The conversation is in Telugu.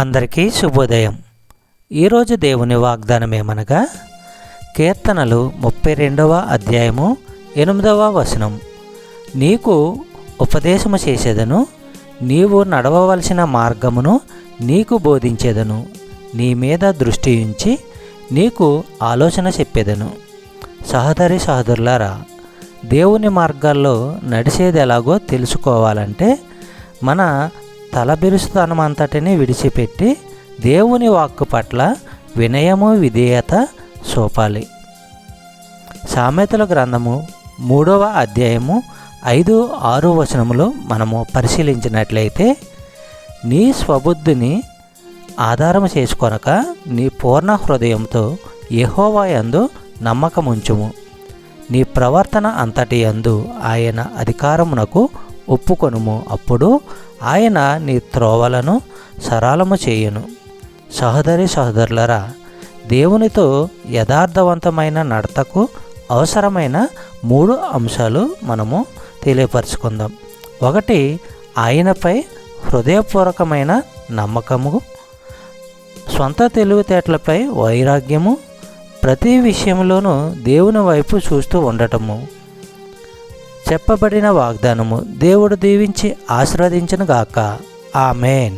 అందరికీ శుభోదయం. ఈరోజు దేవుని వాగ్దానం ఏమనగా కీర్తనలు 32వ అధ్యాయము 8వ వచనం. నీకు ఉపదేశము చేసేదను, నీవు నడవవలసిన మార్గమును నీకు బోధించేదను, నీ మీద దృష్టి ఉంచి నీకు ఆలోచన చెప్పేదను. సహోదరి సహోదరులారా, దేవుని మార్గాల్లో నడిచేది ఎలాగో తెలుసుకోవాలంటే మన తలబిరుసుతనం అంతటిని విడిచిపెట్టి దేవుని వాక్కు పట్ల వినయము విధేయత చూపాలి. సామెతల గ్రంథము 3వ అధ్యాయము 5-6 వచనములు మనము పరిశీలించినట్లయితే, నీ స్వబుద్ధిని ఆధారము చేసుకొనక నీ పూర్ణ హృదయంతో యెహోవా యందు నమ్మకముంచుము, నీ ప్రవర్తన అంతటి యందు ఆయన అధికారమునకు ఒప్పుకొనుము, అప్పుడు ఆయన నీ త్రోవలను సరళము చేయును. సహోదరి సహోదరులరా, దేవునితో యథార్థవంతమైన నడతకు అవసరమైన 3 అంశాలు మనము తెలియపరుచుకుందాం. 1, ఆయనపై హృదయపూర్వకమైన నమ్మకము. స్వంత తెలివితేటలపై వైరాగ్యము. ప్రతి విషయంలోనూ దేవుని వైపు చూస్తూ ఉండటము. చెప్పబడిన వాగ్దానము దేవుడు దీవించి ఆశీర్వదించును గాక. ఆమేన్.